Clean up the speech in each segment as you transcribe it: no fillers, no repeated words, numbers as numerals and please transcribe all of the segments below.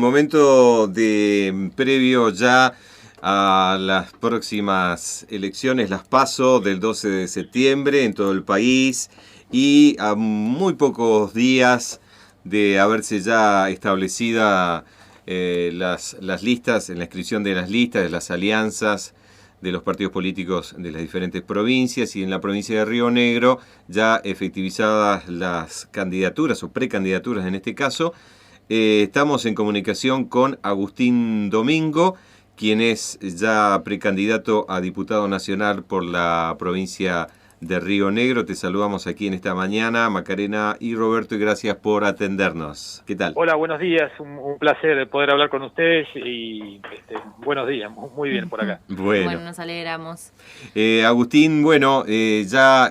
momento de previo ya a las próximas elecciones, las PASO del 12 de septiembre en todo el país y a muy pocos días de haberse ya establecida las listas, en la inscripción de las listas, de las alianzas de los partidos políticos de las diferentes provincias, y en la provincia de Río Negro ya efectivizadas las candidaturas o precandidaturas en este caso. Estamos en comunicación con Agustín Domingo, quien es ya precandidato a diputado nacional por la provincia de Río Negro. Te saludamos aquí en esta mañana, Macarena y Roberto, y gracias por atendernos. ¿Qué tal? Hola, buenos días, un placer poder hablar con ustedes y buenos días, muy bien por acá. Bueno, nos alegramos. Agustín, bueno, ya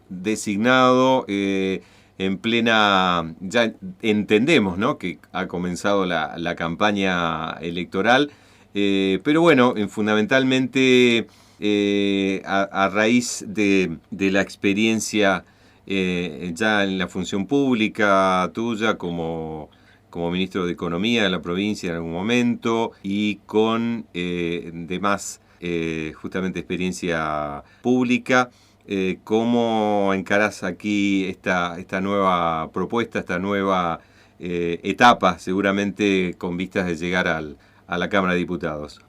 designado, en plena, ya entendemos, ¿no?, que ha comenzado la campaña electoral, pero bueno, fundamentalmente a raíz de la experiencia ya en la función pública tuya como ministro de Economía de la provincia en algún momento, y con demás justamente experiencia pública. ¿Cómo encarás aquí esta nueva propuesta, esta nueva etapa, seguramente con vistas de llegar a la Cámara de Diputados?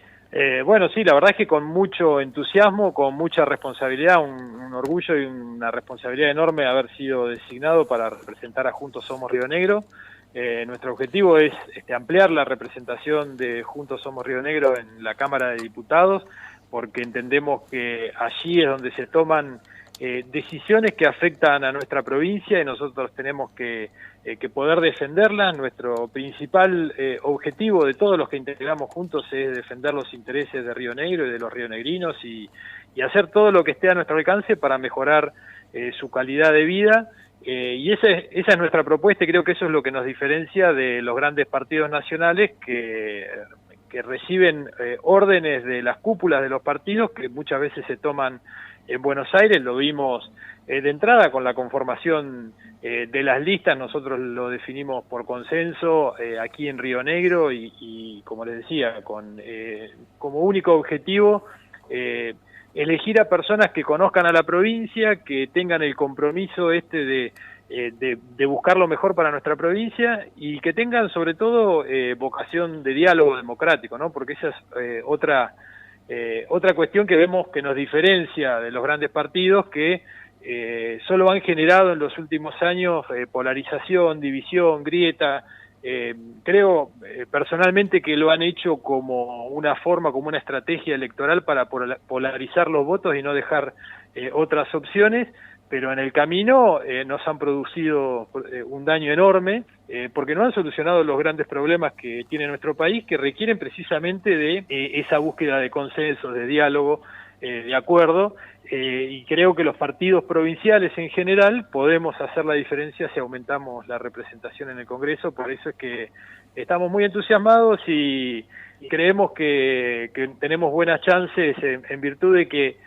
Bueno, sí, la verdad es que con mucho entusiasmo, con mucha responsabilidad, un orgullo y una responsabilidad enorme haber sido designado para representar a Juntos Somos Río Negro. Nuestro objetivo es ampliar la representación de Juntos Somos Río Negro en la Cámara de Diputados, porque entendemos que allí es donde se toman decisiones que afectan a nuestra provincia y nosotros tenemos que poder defenderlas. Nuestro principal objetivo de todos los que integramos juntos es defender los intereses de Río Negro y de los rionegrinos y hacer todo lo que esté a nuestro alcance para mejorar su calidad de vida. Y esa es nuestra propuesta, y creo que eso es lo que nos diferencia de los grandes partidos nacionales que reciben órdenes de las cúpulas de los partidos que muchas veces se toman en Buenos Aires. Lo vimos de entrada con la conformación de las listas. Nosotros lo definimos por consenso aquí en Río Negro y como les decía, como único objetivo elegir a personas que conozcan a la provincia, que tengan el compromiso de buscar lo mejor para nuestra provincia y que tengan sobre todo vocación de diálogo democrático, ¿no? Porque esa es otra cuestión que vemos que nos diferencia de los grandes partidos que solo han generado en los últimos años polarización, división, grieta. Creo personalmente que lo han hecho como una forma, como una estrategia electoral para polarizar los votos y no dejar otras opciones, pero en el camino nos han producido un daño enorme porque no han solucionado los grandes problemas que tiene nuestro país, que requieren precisamente de esa búsqueda de consenso, de diálogo, de acuerdo, y creo que los partidos provinciales en general podemos hacer la diferencia si aumentamos la representación en el Congreso. Por eso es que estamos muy entusiasmados y creemos que tenemos buenas chances en virtud de que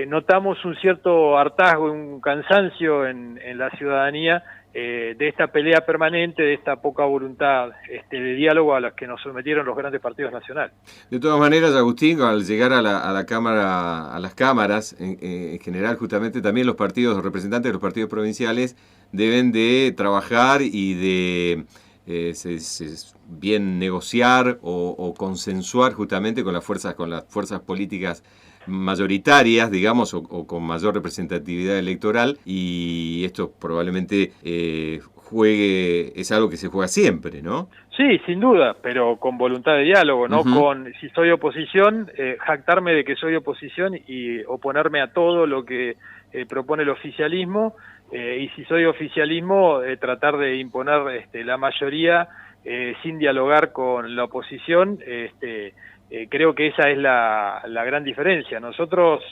notamos un cierto hartazgo, un cansancio en la ciudadanía de esta pelea permanente, de esta poca voluntad de diálogo a las que nos sometieron los grandes partidos nacionales. De todas maneras, Agustín, al llegar a la Cámara, a las cámaras, en general, justamente también los partidos, los representantes de los partidos provinciales deben de trabajar y de bien negociar o consensuar justamente con las fuerzas políticas mayoritarias, digamos, o con mayor representatividad electoral, y esto probablemente es algo que se juega siempre, ¿no? Sí, sin duda, pero con voluntad de diálogo, no con, si soy oposición, jactarme de que soy oposición y oponerme a todo lo que propone el oficialismo, y si soy oficialismo, tratar de imponer la mayoría sin dialogar con la oposición. Creo que esa es la gran diferencia. Nosotros,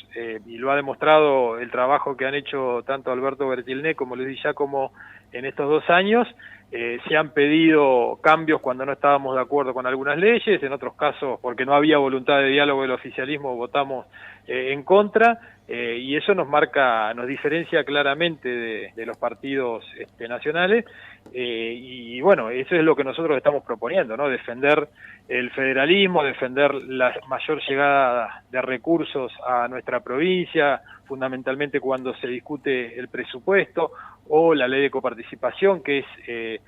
y lo ha demostrado el trabajo que han hecho tanto Alberto Bertilné como Luis Giacomo en estos 2 años, se han pedido cambios cuando no estábamos de acuerdo con algunas leyes, en otros casos porque no había voluntad de diálogo del oficialismo votamos en contra, y eso nos diferencia claramente de los partidos nacionales, y bueno, eso es lo que nosotros estamos proponiendo, ¿no? Defender el federalismo, defender la mayor llegada de recursos a nuestra provincia, fundamentalmente cuando se discute el presupuesto o la ley de coparticipación, que es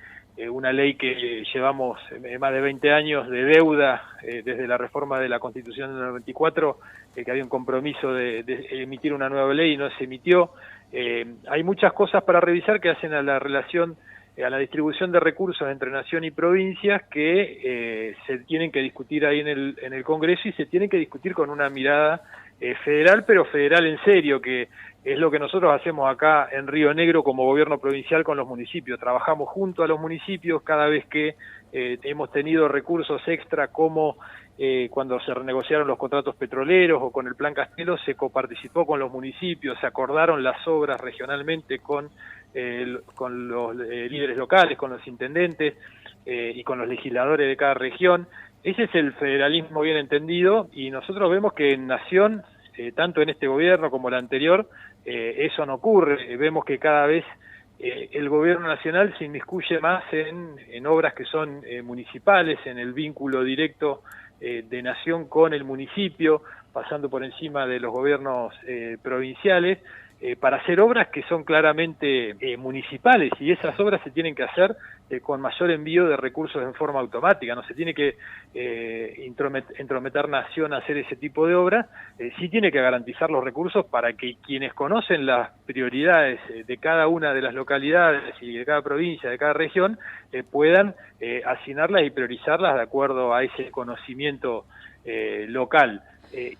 una ley que llevamos más de 20 años de deuda desde la reforma de la Constitución del 94, que había un compromiso de emitir una nueva ley y no se emitió. Hay muchas cosas para revisar que hacen a la relación, a la distribución de recursos entre nación y provincias que se tienen que discutir ahí en el Congreso y se tienen que discutir con una mirada federal, pero federal en serio, que es lo que nosotros hacemos acá en Río Negro como gobierno provincial con los municipios. Trabajamos junto a los municipios cada vez que hemos tenido recursos extra, como cuando se renegociaron los contratos petroleros o con el Plan Castelo, se coparticipó con los municipios, se acordaron las obras regionalmente con los líderes locales, con los intendentes y con los legisladores de cada región. Ese es el federalismo bien entendido, y nosotros vemos que en Nación, tanto en este gobierno como el anterior, eso no ocurre. Vemos que cada vez el gobierno nacional se inmiscuye más en obras que son municipales, en el vínculo directo de Nación con el municipio, pasando por encima de los gobiernos provinciales, para hacer obras que son claramente municipales, y esas obras se tienen que hacer con mayor envío de recursos en forma automática. No se tiene que entrometer Nación a hacer ese tipo de obras, sí tiene que garantizar los recursos para que quienes conocen las prioridades de cada una de las localidades y de cada provincia, de cada región, puedan asignarlas y priorizarlas de acuerdo a ese conocimiento local.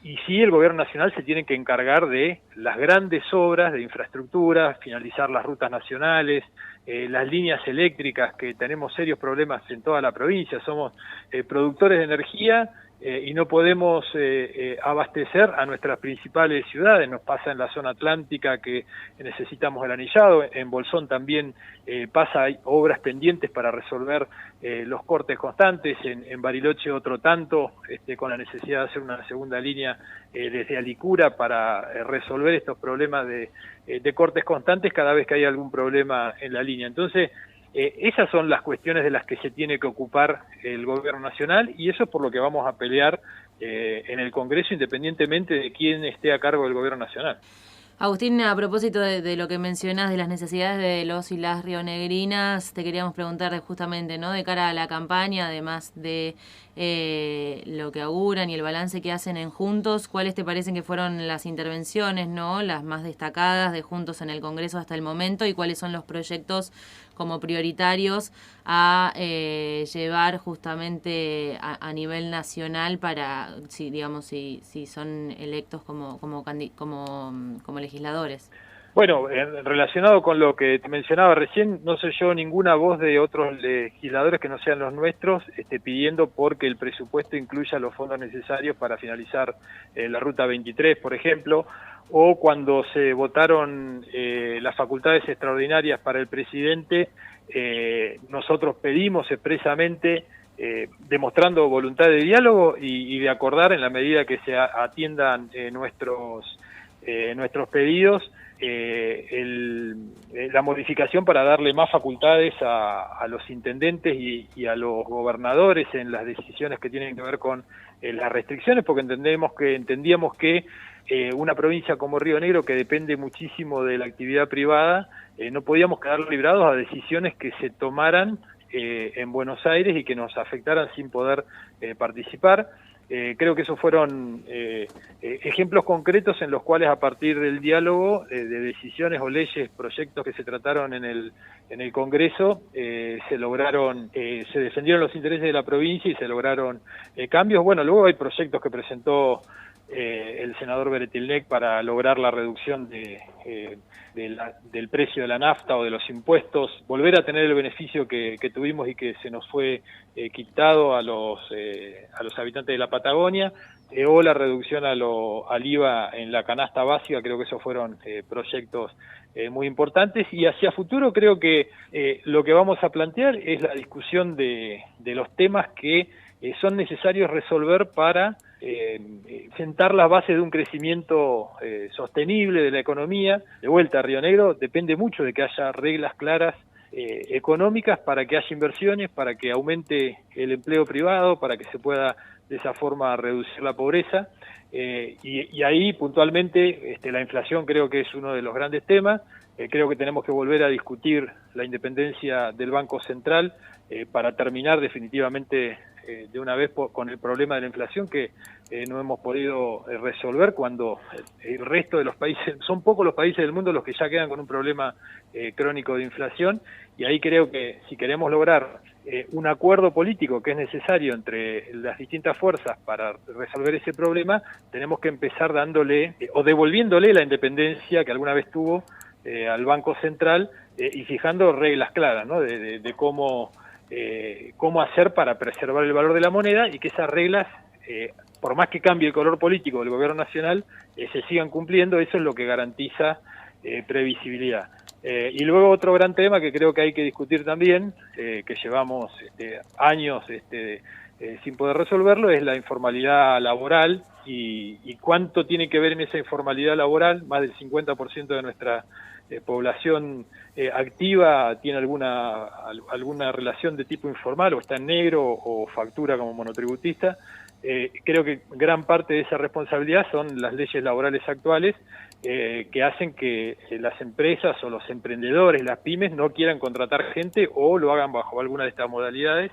Y sí, el gobierno nacional se tiene que encargar de las grandes obras de infraestructura, finalizar las rutas nacionales, las líneas eléctricas, que tenemos serios problemas en toda la provincia. Somos productores de energía y no podemos abastecer a nuestras principales ciudades. Nos pasa en la zona atlántica, que necesitamos el anillado. En Bolsón también pasa, hay obras pendientes para resolver los cortes constantes. En Bariloche otro tanto, con la necesidad de hacer una segunda línea desde Alicura para resolver estos problemas de cortes constantes cada vez que hay algún problema en la línea. Entonces, esas son las cuestiones de las que se tiene que ocupar el gobierno nacional, y eso es por lo que vamos a pelear en el Congreso, independientemente de quién esté a cargo del gobierno nacional. Agustín, a propósito de lo que mencionas de las necesidades de los y las rionegrinas, te queríamos preguntar justamente, ¿no?, de cara a la campaña, además de lo que auguran y el balance que hacen en Juntos, ¿cuáles te parecen que fueron las intervenciones, ¿no?, las más destacadas de Juntos en el Congreso hasta el momento, y cuáles son los proyectos como prioritarios a llevar justamente a nivel nacional para, si digamos, si son electos como legisladores? Bueno, relacionado con lo que te mencionaba recién, no sé yo ninguna voz de otros legisladores que no sean los nuestros pidiendo porque el presupuesto incluya los fondos necesarios para finalizar la Ruta 23, por ejemplo, o cuando se votaron las facultades extraordinarias para el presidente, nosotros pedimos expresamente, demostrando voluntad de diálogo y de acordar en la medida que se atiendan nuestros pedidos, la modificación para darle más facultades a los intendentes y a los gobernadores en las decisiones que tienen que ver con las restricciones, porque entendíamos que una provincia como Río Negro, que depende muchísimo de la actividad privada, no podíamos quedar librados a decisiones que se tomaran en Buenos Aires y que nos afectaran sin poder participar. Creo que esos fueron ejemplos concretos en los cuales, a partir del diálogo de decisiones o leyes, proyectos que se trataron en el Congreso, se defendieron los intereses de la provincia y se lograron cambios. Bueno, luego hay proyectos que presentó el senador Beretilnec para lograr la reducción del precio de la nafta o de los impuestos, volver a tener el beneficio que tuvimos y que se nos fue quitado a los habitantes de la Patagonia, o la reducción al IVA en la canasta básica. Creo que esos fueron proyectos muy importantes, y hacia futuro creo que lo que vamos a plantear es la discusión de los temas que son necesarios resolver para sentar las bases de un crecimiento sostenible de la economía. De vuelta, Río Negro depende mucho de que haya reglas claras económicas para que haya inversiones, para que aumente el empleo privado, para que se pueda de esa forma reducir la pobreza. Y ahí puntualmente la inflación creo que es uno de los grandes temas. Creo que tenemos que volver a discutir la independencia del Banco Central para terminar definitivamente de una vez con el problema de la inflación que no hemos podido resolver cuando el resto de los países, son pocos los países del mundo los que ya quedan con un problema crónico de inflación, y ahí creo que si queremos lograr un acuerdo político que es necesario entre las distintas fuerzas para resolver ese problema, tenemos que empezar dándole o devolviéndole la independencia que alguna vez tuvo al Banco Central y fijando reglas claras, ¿no? de cómo hacer para preservar el valor de la moneda y que esas reglas, por más que cambie el color político del gobierno nacional, se sigan cumpliendo. Eso es lo que garantiza previsibilidad. Y luego otro gran tema que creo que hay que discutir también, que llevamos años sin poder resolverlo, es la informalidad laboral y cuánto tiene que ver en esa informalidad laboral. Más del 50% de nuestra población activa tiene alguna relación de tipo informal, o está en negro o factura como monotributista. Creo que gran parte de esa responsabilidad son las leyes laborales actuales que hacen que las empresas o los emprendedores, las pymes, no quieran contratar gente o lo hagan bajo alguna de estas modalidades.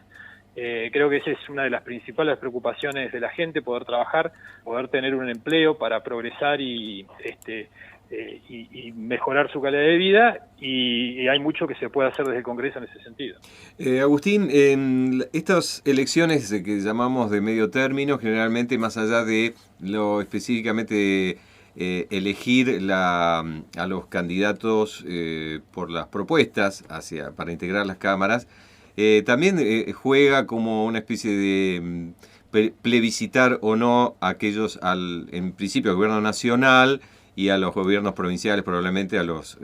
Creo que esa es una de las principales preocupaciones de la gente, poder trabajar, poder tener un empleo para progresar y mejorar su calidad de vida, y hay mucho que se puede hacer desde el Congreso en ese sentido. Agustín, en estas elecciones que llamamos de medio término, generalmente más allá de lo específicamente elegir a los candidatos por las propuestas para integrar las cámaras, también juega como una especie de plebiscitar o no a aquellos, en principio al gobierno nacional y a los gobiernos provinciales, probablemente a los...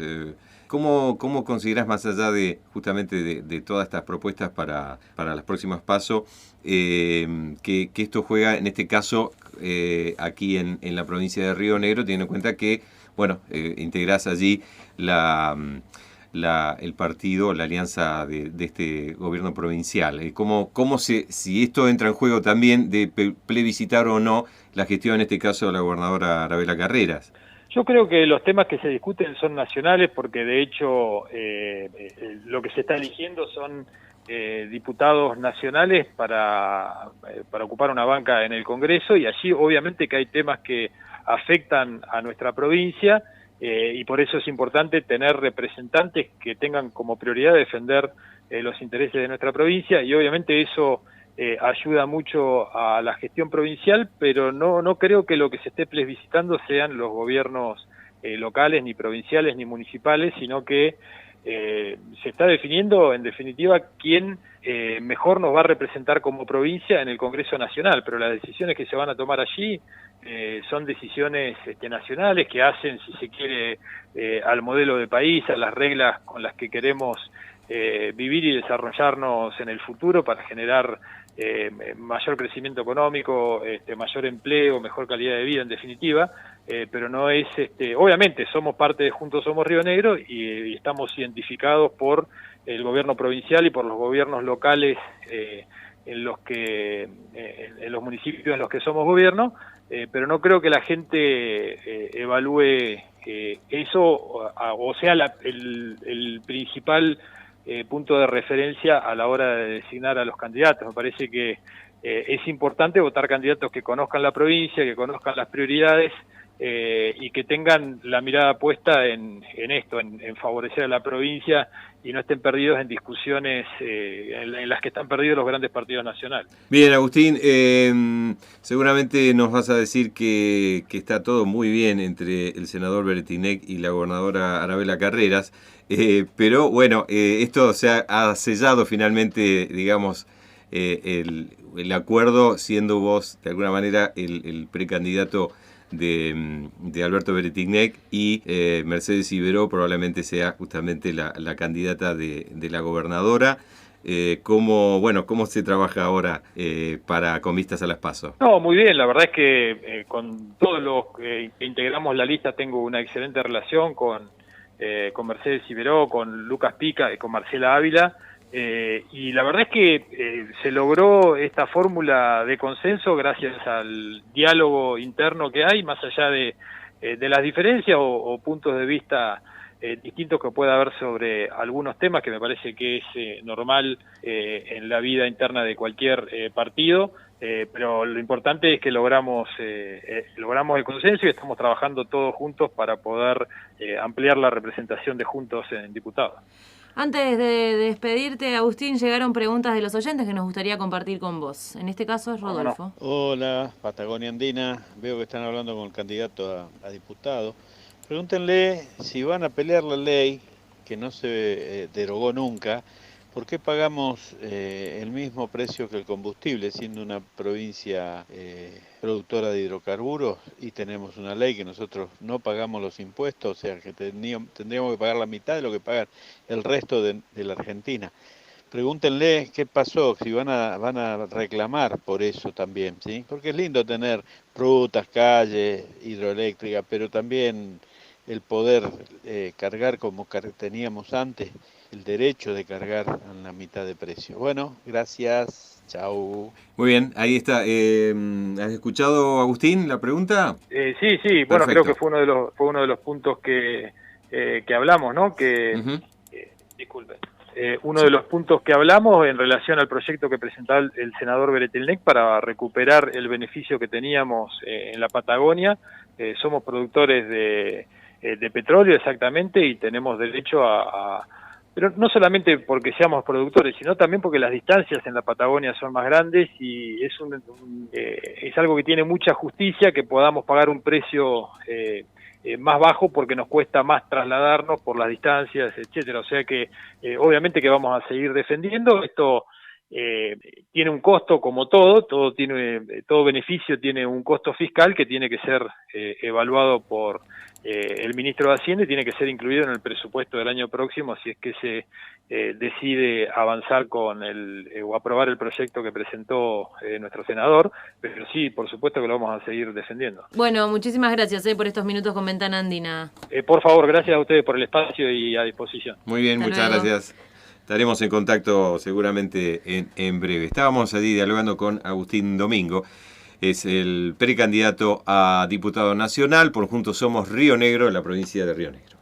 ¿Cómo considerás, más allá de justamente de todas estas propuestas para las próximas PASO, que esto juega en este caso aquí en la provincia de Río Negro, teniendo en cuenta que, bueno, integrás allí el partido, la alianza de este gobierno provincial? Si esto entra en juego también de plebiscitar o no la gestión, en este caso, de la gobernadora Arabela Carreras. Yo creo que los temas que se discuten son nacionales, porque de hecho lo que se está eligiendo son diputados nacionales para ocupar una banca en el Congreso, y allí obviamente que hay temas que afectan a nuestra provincia, y por eso es importante tener representantes que tengan como prioridad defender los intereses de nuestra provincia, y obviamente eso ayuda mucho a la gestión provincial, pero no creo que lo que se esté plebiscitando sean los gobiernos locales, ni provinciales, ni municipales, sino que se está definiendo, en definitiva, quién mejor nos va a representar como provincia en el Congreso Nacional, pero las decisiones que se van a tomar allí son decisiones nacionales que hacen, si se quiere, al modelo de país, a las reglas con las que queremos vivir y desarrollarnos en el futuro para generar mayor crecimiento económico, mayor empleo, mejor calidad de vida, en definitiva, pero no es, obviamente somos parte de Juntos Somos Río Negro y estamos identificados por el gobierno provincial y por los gobiernos locales en los municipios en los que somos gobierno, pero no creo que la gente evalúe eso o sea el principal punto de referencia a la hora de designar a los candidatos. Me parece que es importante votar candidatos que conozcan la provincia, que conozcan las prioridades y que tengan la mirada puesta en esto, en favorecer a la provincia y no estén perdidos en discusiones en las que están perdidos los grandes partidos nacionales. Bien, Agustín, seguramente nos vas a decir que está todo muy bien entre el senador Beretinec y la gobernadora Arabela Carreras, pero bueno, esto se ha sellado finalmente, digamos, el acuerdo, siendo vos de alguna manera el precandidato de Alberto Beretinec, y Mercedes Iberó probablemente sea justamente la candidata de la gobernadora. ¿Cómo se trabaja ahora con vistas a las PASO? No, muy bien, la verdad es que con todos los que integramos la lista tengo una excelente relación con Mercedes Iberó, con Lucas Pica y con Marcela Ávila, y la verdad es que se logró esta fórmula de consenso gracias al diálogo interno que hay, más allá de las diferencias o puntos de vista distintos que pueda haber sobre algunos temas, que me parece que es normal en la vida interna de cualquier partido, pero lo importante es que logramos el consenso y estamos trabajando todos juntos para poder ampliar la representación de Juntos en diputados. Antes de despedirte, Agustín, llegaron preguntas de los oyentes que nos gustaría compartir con vos. En este caso es Rodolfo. Hola, Patagonia Andina. Veo que están hablando con el candidato a diputado. Pregúntenle si van a pelear la ley, que no se derogó nunca. ¿Por qué pagamos el mismo precio que el combustible, siendo una provincia productora de hidrocarburos y tenemos una ley que nosotros no pagamos los impuestos, o sea que tendríamos que pagar la mitad de lo que pagan el resto de la Argentina? Pregúntenle qué pasó, si van a reclamar por eso también, ¿sí? Porque es lindo tener rutas, calles, hidroeléctricas, pero también el poder cargar como teníamos antes, el derecho de cargar a la mitad de precio. Bueno, gracias, chau. Muy bien, ahí está. ¿Has escuchado, Agustín, la pregunta? Sí, bueno, Perfecto. creo que fue uno de los puntos que hablamos, ¿no? Disculpen. Uno de los puntos que hablamos en relación al proyecto que presentaba el senador Beretilnec para recuperar el beneficio que teníamos en la Patagonia. Somos productores de petróleo exactamente y tenemos derecho pero no solamente porque seamos productores, sino también porque las distancias en la Patagonia son más grandes y es algo que tiene mucha justicia que podamos pagar un precio más bajo porque nos cuesta más trasladarnos por las distancias, etcétera. O sea que obviamente que vamos a seguir defendiendo esto. Tiene un costo, como todo beneficio tiene un costo fiscal que tiene que ser evaluado por el ministro de Hacienda y tiene que ser incluido en el presupuesto del año próximo si es que se decide avanzar con o aprobar el proyecto que presentó nuestro senador, pero sí, por supuesto que lo vamos a seguir defendiendo. Bueno, muchísimas gracias por estos minutos con Ventana Andina. Por favor, gracias a ustedes por el espacio y a disposición. Muy bien, Hasta muchas luego. gracias. Estaremos en contacto seguramente en breve. Estábamos allí dialogando con Agustín Domingo, es el precandidato a diputado nacional por Juntos Somos Río Negro, en la provincia de Río Negro.